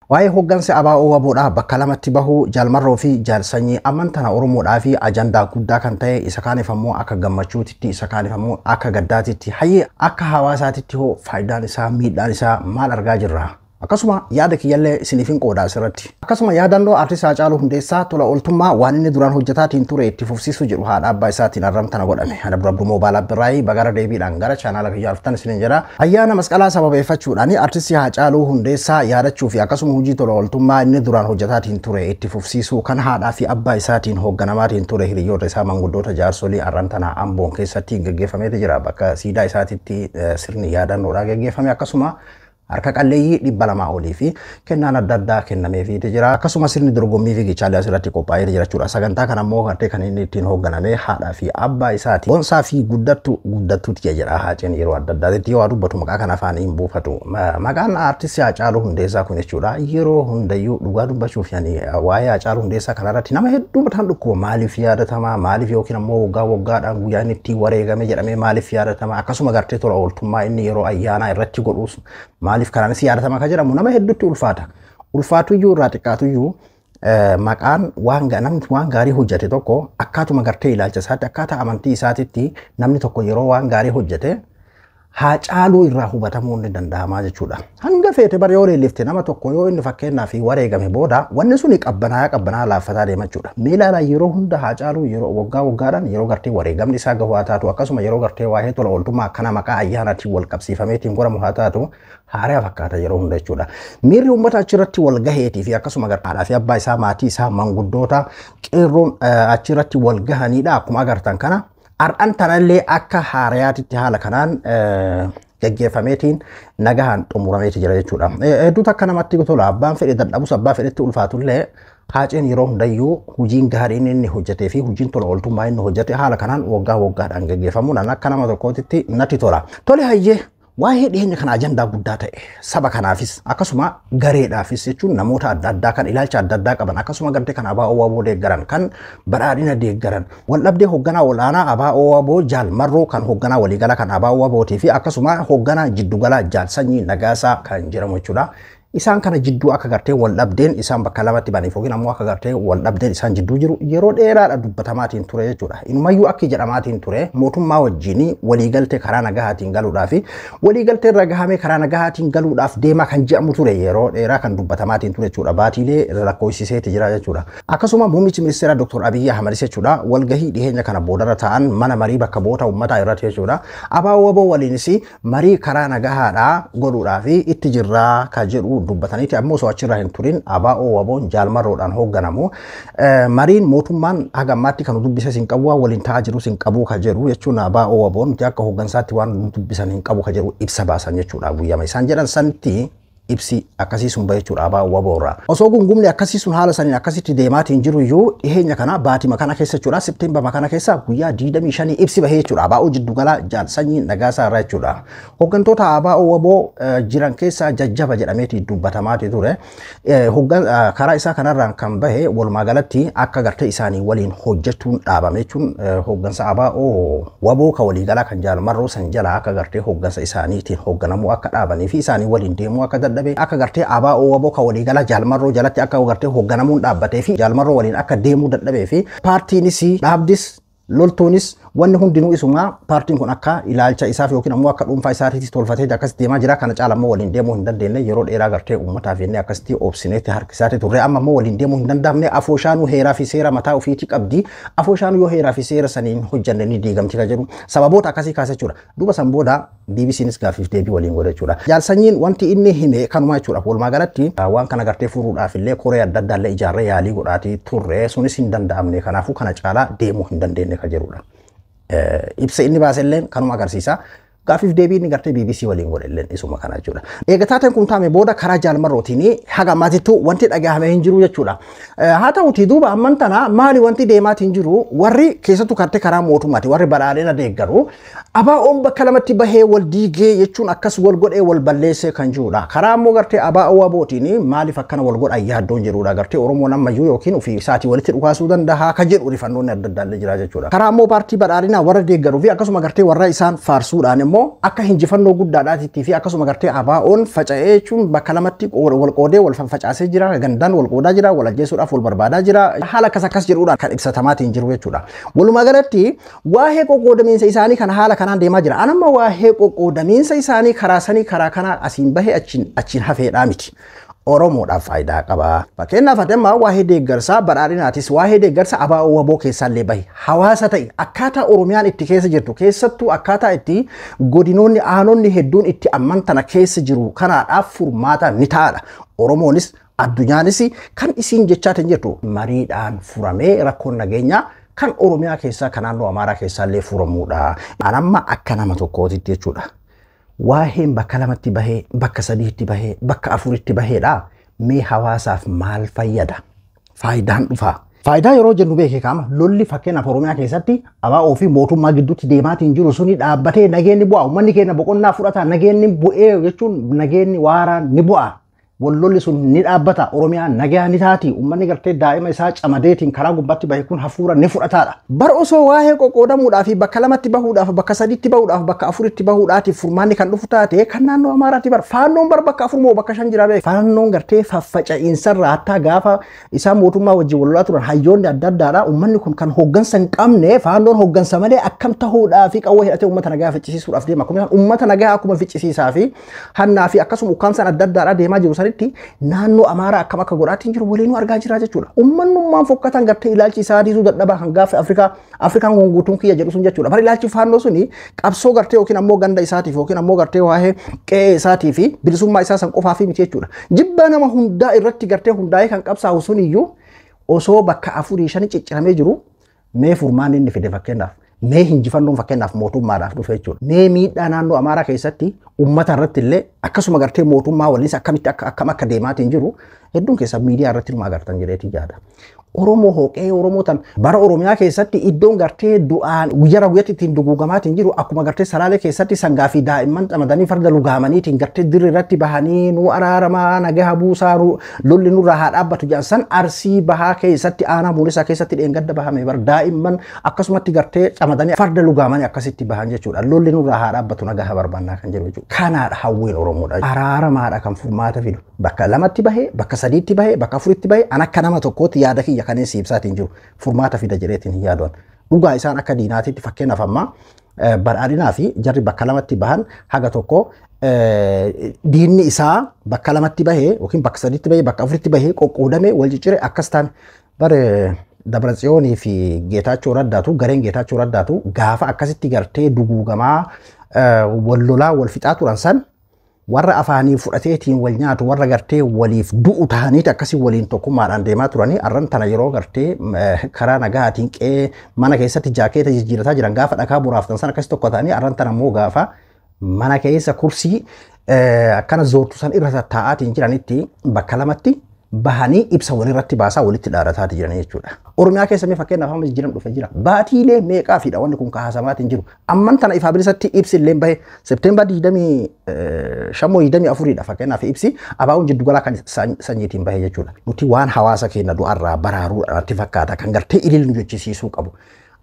Waa'ee hoggansa ABO waboodhaa bakka lamatti bahuu Jaalmarroo fi Jaalsanyii amantana Oromoodhaa fi ajandaa guddaa kan ta'e isa kaaniif ammoo akka gammachuutitti isa kaaniif ammoo akka gaddaatitti hayyee akka hawaasaatitti hoo faayidaan isaa miidhaan isaa maal argaa jirra. Akkasuma yaada kiyyallee isiniifin qoodaa asirratti. Akkasuma yaadannoo artiist Haacaaluu Hundeessaa tola ooltummaa waan inni duraan hojjetaatiin ture itti fufsiisuu jedhu haadha abbaa isaatiin arramtana godhame. Ana Abduu Moobaala Birraayii bagara deebiidhaan gara chaanaala kiyyaa dhuftan isiniin jedha. Ayyaana masqalaa sababeeffachuudhaan artiist Haacaaluu Hundeessaa yaadachuu fi akkasuma hojii tola ooltummaa inni duraan hojjetaatiin ture itti fufsiisuu kan haadhaa fi abbaa isaatiin hoogganamaatiin ture hiriyoota isaa manguddoota jaarsolii arramtana Amboon keessatti gaggeeffamee jira. Bakka siidaa isaatitti sirni yaadannoodhaa gaggeeffame akkasuma harka qalleeyyii 200 olii fi kennaan adda addaa kennameefii jira. Akkasuma sirni dorgommii fiigichaa asirratti qophaa'ee jira jechuudha. Sagantaa kana immoo gartee kan inni ittiin hoogganame haadhaa fi abbaa isaati. Boonsaa fi guddattuuti jedha Haaceen yeroo adda addaatti yoo dubbatu maqaa kana afaan hin buufatu. Maqaan artiist Haacaaluu Hundeessaa kun jechuudha. Yeroo hundayyuu dhugaa dubbachuuf yani waa'ee Haacaaluu Hundeessaa kanarratti nama hedduu mataan dhukkuba maaliif yaadatama maaliif yookiin ammoo waggaadhaan guyyaa inni itti wareegame jedhamee maaliif yaadatama akkasuma gartee tola ooltummaa inni yeroo ayyaanaa irratti godhus maaliif kanaanis yaadatama ka jedhamu nama hedduutti ulfaata. Ulfaatuyyuu irraa xiqqaatuyyuu maqaan namni waan gaarii hojjete tokko akkaatuma gartee ilaalcha isaatti akkaataa amantii isaatitti namni tokko yeroo waan gaarii hojjete Haacaaluu irraa hubatamuu ni danda'ama jechuudha. Hanga feete bara yoo leellifte nama tokko yoo inni fakkeenyaaf wareegame booda wanni sun qabbanaa laaffataa deema jechuudha. Miilaadhaan yeroo hunda Haacaaluu yeroo waggaadhaan yeroo gartee wareegamni isaa gahu haa taatu akkasuma yeroo gartee waa'ee tola ooltummaa akkana maqaa ayyaanaatiin wal qabsiifameetiin godhamu haa taatu haaraa fakkaata yeroo hunda jechuudha. Miirri uummata achirratti wal gaheetii fi akkasuma haadhaa fi abbaa isaa maatii isaa manguddoota qeerroon achirratti wal gahanidha akkuma agartan kana. Ar'aan tanallee akka haarayaatitti haala kanaan gaggeeffameetiin nagahaan xumurameeti jira jechuudha. Hedduutu akka namatti tola abbaan fedhe dadhabus abbaa fedhetti ulfaatullee Haaceen yeroo hundayyuu hojiin gaariin inni hojjetee fi hojiin tola ooltummaa inni hojjete haala kanaan waggaadhaan gaggeeffamuudhaan akka nama tokkootitti natti tola. Tole hayyee waa'ee dhiyeenya kana ajandaa guddaa ta'e saba kanaafis akkasuma gareedhaafis jechuun namoota adda addaa kan ilaalcha adda addaa qaban akkasuma gartee kan ABO waboo deeggaran kan badhaadhina deeggaran wal dhabdee hoogganaa olaanaa ABO waboo Jaalmarroo kan hoogganaa waliigalaa kan ABO wabootii fi akkasuma hoogganaa jiddugalaa Jaalsanyii Nagaasaa kan jedhamu jechuudha. Isaan kana jidduu akka gartee wal dhabdeen isaan bakka lamatti baniif yookiin ammoo akka gartee wal dhabdeen isaan jidduu jiru yeroo dheeraadha dubbatamaatiin ture jechuudha. Inumayyuu akka jedhamaatiin ture mootummaa wajjin waliigaltee karaa nagahaatiin galuudhaaf waliigaltee irra gahamee karaa nagahaatiin galuudhaaf deemaa kan jedhamu ture yeroo dheeraa kan dubbatamaatiin ture jechuudha. Baatiilee lakkoofsiseeti jira jechuudha. Akkasuma muummichi ministeera Dr. Abiy Ahmed jechuudha walgahii dhiyeenya kana boodarra ta'an mana marii bakka boota uummataa irratti jechuudha. ABO waboo waliinis marii karaa nagahaadhaa godhuudhaaf itti jirraa ka jedhu dubbataniiti ammoo soo achirraa hin turin ABO waboon Jaalmarroodhaan hoogganamu mariin mootummaan haga ammaatti kan dubbise sin qabu waliin ta'aa jiru sin qabu ka jedhu jechuun ABO waboon akka hooggansaatti waan dubbisan hin qabu ka jedhu ibsa baasan jechuudha guyyama isaan jedhan sanitti ibsi akkasii sun bahechuudha ABO waboorraa. Osoo gungumni akkasii sun haala saniin akkasitti deemaatiin jiru iyyuu dhiheenya kana baatii makana keessa jechuudha Septeembar makana keessa guyyaa 25 ibsi bahee jechuudha ABO jiddugalaa Jaalsanyii Nagaasaa irraa jechuudha. Hooggantoota ABO waboo jiran keessa jajjaba jedhameeti dubbatamaati ture. Karaa isaa kanarraan kan bahe walumaa galatti akka gartee isaanii waliin hojjechuun dhaabame jechuun hooggansa ABO waboo ka waliigalaa kan Jaalmarroo san jala akka gartee hooggansa isaaniitiin hoogganamuu akka dhaabanii fi isaanii waliin deemuu akka akka gartee ABO waboo ka waliigalaa Jaalmarroo jalatti akka gartee hoogganamuun dhaabbatee fi Jaalmarroo waliin akka deemuu dadhabee fi paartiinis dhaabdis loltuunis wanni hundinuu isuma paartiin kun akka ilaalcha isaaf yookiin ammoo akka dhuunfaa isaatiitti tolfatee akkasitti deemaa jira kana caala ammoo waliin deemuu hin dandeenye yeroo dheeraa gartee uummataaf jennee akkasitti obsineetti harkisaatti turre amma ammoo waliin deemuu hin danda'amne afooshaanuu heeraa fi seera mataa ofiitii qabdi afooshaanuu yoo heeraa fi seera saniin hojjanne ni diigamti ka jedhu sababoota akkasii kaasa jechuudha. Duuba san booda BBCnis gaafiif deebii waliin godha jechuudha. Jaalsanyiin wanti inni hime kanuma jechuudha. Walumaa galatti waan kana gartee furuudhaaf illee koree adda addaa illee ijaarree yaalii godhaatii turre sunis hin danda'amne kanaafuu kana caalaa deemuu hin dandeenye ka jedhudha. Ibsa inni baaselleen kanuma agarsiisa. Gaafiif deebii inni gartee BBC waliin godhelleen isuma kana jechuudha. Eegataateen kun taame booda karaa Jaalmarrootiin haga ammaatittu wanti dhagahamee hin jiru jechuudha. Haa ta'uti duuba amman tana maali wanti deemaatiin jiru warri keessattuu gartee karaa mootummaati warri badhaadhina deeggaru ABO'n bakka lamatti bahee wal diigee jechuun akkas wal godhee wal balleessee kan jirudha. Karaa ammoo gartee ABO wabootiin maaliif akkana wal godhan yaaddoon jirudha. Gartee Oromoon ammayyuu yookiin ofii isaatii walitti dhukaasuu danda'a ka jedhu rifannoonni adda addaa jira jechuudha. Karaa ammoo paartii badhaadhinaa warra deeggaruu fi akkasuma gartee warra isaan faarsuudhaan immoo akka hinjifannoo guddaadhaatitti fi akkasuma gartee ABO'n faca'ee jechuun bakka lamatti wal qoodee wal facaasee jira gandaan wal qoodaa jira wal ajjeesuudhaaf wal barbaadaa jira haala akkas jedhuudhaan kan ibsatamaatiin jiru jechuudha. Walumaa galatti waa'ee qoqqoodamiinsa isaanii kan haala kanaan deemaa jira. Anamma waa'ee qoqqoodamiinsa isaanii karaa sanii karaa kana asiin bahee achiin hafeedhaa miti. Oromoodhaaf faayidaa qaba. Fakkeenyaaf adeemaa waa'ee deeggarsaa badhaadhinaatis waa'ee deeggarsa ABO WBO keessaallee bahe hawaasa ta'e akkaataa Oromiyaan itti keessa jirtu keessattuu akkaataa itti godinoonni aanonni hedduun itti amman tana keessa jiru kanaadhaaf furmaata ni ta'a. Oromoonis addunyaanis kan isiin jechaatiin jirtu mariidhaan furamee rakkoon nageenyaa kan Oromiyaa keessaa kan naannoo Amaaraa keessaallee furamuudha. Anamma akka nama tokkootitti jechuudha. Waa'een bakka lamatti bahee, bakka sadiitti bahee, bakka afuritti baheedha. Mee hawaasaaf maal fayyada? Faayidaan dhufaa. Faayidaa yeroo jennu beekee kaama lolli fakkeenyaaf Oromiyaa keessatti ABO fi mootummaa gidduutti deemaatiin jiru suni dhaabbatee nageenyi bu'a. Uummanni keenya boqonnaa fudhata nageenyi bu'ee jechuun nageenyi waaraan ni bu'a. Wallolli sun ni dhaabbata. Oromiyaan nagaa ni taati. Uummanni gartee daa'ima isaa camadeetiin karaa gubbaatti bahee kun hafuura ni fudhataadha. Bar osoo waa'ee qoqqoodamuudhaa fi bakka lamatti bahuudhaaf bakka sadiitti bahuudhaaf bakka afuritti bahuudhaatiif furmaanni kan dhufu taate kan naannoo Amaaraatti bar faannoon bar bakka afur moo bakka shan jira beek. Faannoon gartee faffaca'iinsarraa hatta gaafa isaa mootummaa wajjin wal lolaa turan hayyoonni adda addaadha. Uummanni kun kan hooggansa hin qabne faannoon hooggansa malee akkam tahuudhaa fi qawwee hidhatee uummata nagaa ficcisiisuudhaaf deema. Akkuma uummata nagaa akkuma ficcisiisaa fi hannaa fi akkasuma ukkaamsaan adda addaadha deemaa jiru naannoo Amaaraa akkam akka godhaatiin jiru waliin argaa jira jechuudha. Ummannummaan fokkatan gartee ilaalchi isaatiitu dadhabaa kan gaafa Afrikaan guutuun kiyya jedhu sun jechuudha. Bari ilaalchi faannoo suni qabsoo gartee yookiin ammoo ganda isaatiif yookiin ammoo gartee waa'ee qe'ee isaatii fi bilisummaa isaa san qofaa fi miti jechuudha. Jibba nama hundaa irratti gartee hundaa'ee kan qabsaa'u sun iyyuu osoo bakka afurii shanii cicciramee jiru mee furmaanni inni fide fakkeenyaaf. Mee hinjifannoon fakkeenyaaf mootummaadhaaf dhufe jechuudha. Mee miidhaa naannoo Amaaraa keessatti uummata irratti illee akkasuma gartee mootummaa waliin akkamitti akkam akka deemaatiin jiru hedduun keessa miidiyaa irratti numa agartan jedheetii yaada. Oromoo hooqee Oromoo tan bara Oromiyaa keessatti iddoon gartee du'aan guyyaa guyyatti ittiin duguugamaatiin jiru akkuma gartee Salaalee keessatti sangaa fi daa'imman xamadanii farda lugaamaniitiin gartee dirri irratti bahanii nu araaramaa nagaa buusaa lolli nurraa haa dhaabbatu jedhan Arsii bahaa keessatti aanaa Muulisaa keessatti dheengadda bahame bar daa'imman akkasumatti gartee xamadanii farda lugaamanii akkasitti bahan jechuudha. Lolli nurraa haa dhaabbatu nagaa barbaannaa kan jedhu jechuudha. Kanaadha hawwiin Oromoodha. Araaramaadha kan furmaata fidu. Bakka lamatti bahee, bakka sadiitti bahee, bakka afuritti bahee an akka nama tokkootti yaada kiyya kan inni ibsaatiin jiru furmaata fida jedheetiin hin yaaduun. Dhugaa isaan akka diinaatitti fakkeenyaaf amma badhaadhinaa fi jarri bakka lamatti bahan haga tokko diinni isaa bakka lamatti bahee yookiin bakka sadiitti bahee bakka afuritti bahee qoqqoodamee wal ciccire akkas ta'an bare Dabratsiyoonii fi Geetaachoo Raddaatu gareen Geetaachoo Raddaatu gaafa akkasitti gartee duguugamaa wal lolaa wal fixaa turan san warra afaanii fudhateetiin wal nyaatu warra gartee waliif du'u ta'aniiti akkasii waliin tokkummaadhaan deemaa turanii arran tana yeroo gartee karaa nagaatiin qe'ee mana keessatti jaakeeta jijjiirataa jiran gaafa dhakaa buraaftan san akkasii tokko ta'anii arran tana immoo gaafa mana keessa kursii akkana zoortu san irra taa'aatiin jiranitti bakka lamatti bahanii ibsa walirratti baasaa walitti dhaadataati jiran jechuudha. Oromiyaa keessa mee fakkeenyaaf amma jijjiiram dhufe jira. Baatiilee meeqaa fi wanni kun kaasamaatiin jiru. Amman tana ifaa bilisatti ibsi illee bahe Septeembar 24 dha fakkeenyaaf ibsi ABO'n jiddugalaa kan sanyiitiin bahe jechuudha. Nuti waan hawaasa keenya du'arraa baraaruudhaatti fakkaata kan gartee ililnu jechisiisuu qabu.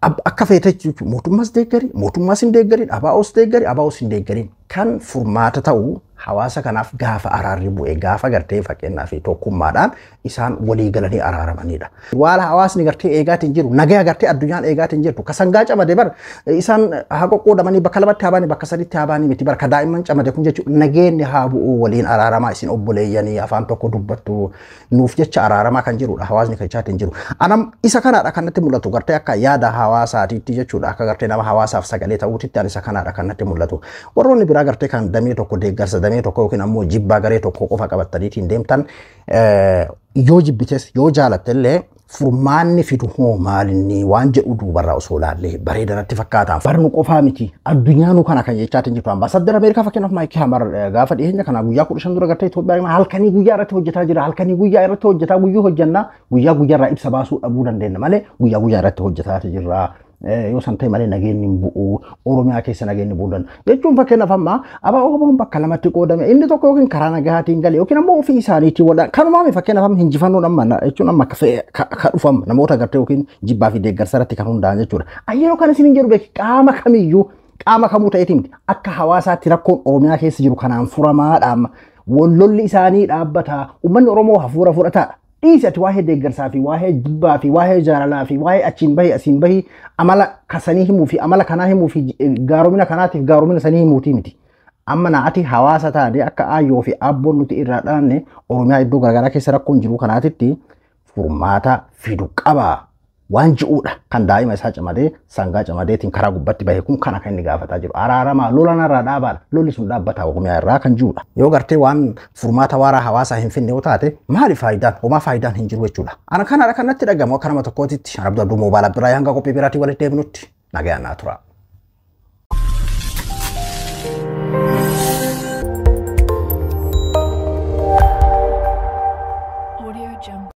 Akka feete mootummaas deeggari, mootummaas hin deeggarin, ABO's deeggari, ABO's hin deeggarin kan furmaata ta'u hawaasa kanaaf gaafa araarri bu'e gaafa gartee fakkeenyaaf tokkummaadhaan isaan walii galanii araaramanidha. Waan hawaasni gartee eegaatiin jiru nagaa gartee addunyaan eegaatiin jirtu kasangaa camade bar isaan haa qoqqoodamanii bakka lamatti haa baanii bakka sadiitti haa baanii miti bar ka daa'imman camade kun jechuudha nageenyi haa bu'u waliin araaramaa isin obboleeyyanii afaan tokko dubbattu nuuf jecha araaramaa kan jirudha hawaasni kan chaatiin jiru. Anam isa kanaadha kan natti mul'atu gartee akka yaada hawaasaatiitti jechuudha akka gartee nama hawaasaaf sagalee ta'uutitti isa kanaadha kan natti mul'atu. Warroonni biraa gartee kan damee tokko deeggarsa damee tokko yookiin ammoo jibbaa garee tokko qofa qabataniitiin deemtan yoo jibbites yoo jaalattellee furmaanni fidu hoo maalinni waan jedhu duubarraa osoo laallee bareedanatti fakkaataan barnu qofaa miti addunyaanuu kana kan jechaatiin jirtu ambaasaddar Ameerikaa fakkeenyaaf Maayik Hamar gaafa dhiyeenya kana guyyaa 15 dura gartee Itoophiyaa halkanii guyyaa irratti hojjetaa jira halkanii guyyaa irratti hojjetaa guyyuu hojjannaa guyyaa irraa ibsa baasuu dhabuu dandeenya malee guyyaa irratti hojjetaa jirra. Yoo santee malee nageenyi bu'u Oromiyaa keessa nageenyi bu'uudhaan jechuun fakkeenyaaf amma ABO'n bakka lamatti qoodame inni tokko yookiin karaa nagaatiin galee yookiin ammoo ofii isaaniitiin waldaan kanumaa fakkeenyaaf amma hinjifannoon amma jechuun amma ka dhufam namoota gartee yookiin jibbaa fi deeggarsa irratti kan hundaa'an jechuudha. Yeroo kana isin hin jedhu beeki qaama qaama kamuu ta'eeti miti akka hawaasaatti rakkoon Oromiyaa keessa jiru kanaan furamaadhaam wallolli isaanii dhaabbata uummanni Oromoo hafuura fudhata dhiisi ati waa'ee deeggarsaa fi waa'ee jibbaa fi waa'ee jaalalaa fi waa'ee achiin bahi asiin bahi amala kasanii himuu fi amala kanaa himuu fi gaaromina kanaatiif gaaromina sanii himuutii miti amma naati hawaasa taane akka aayyoo fi abboon nuti irraa dhaanne Oromiyaa iddoo garaagaraa keessa rakkoon jiru kanaatitti furmaata fidu qaba waan ji'uudha kan daa'ima isaa camadee sangaa camadeetiin karaa gubbatti bahee kun kana kan inni gaafataa jiru araarama lola narraa dhaabaadha lolli sun dhaabbataa Oromiyaa irraa kan ji'uudha yoo gartee waan furmaata waaraa hawaasaa hin finne yoo taate maali faayidaan homaa faayidaan hin jiru jechuudha ana kanatti dhagamu akka nama tokkootitti Abduu Moobaala Abdurraa hanga qophii biraatii walitti deebinutti nagayaan naa tura.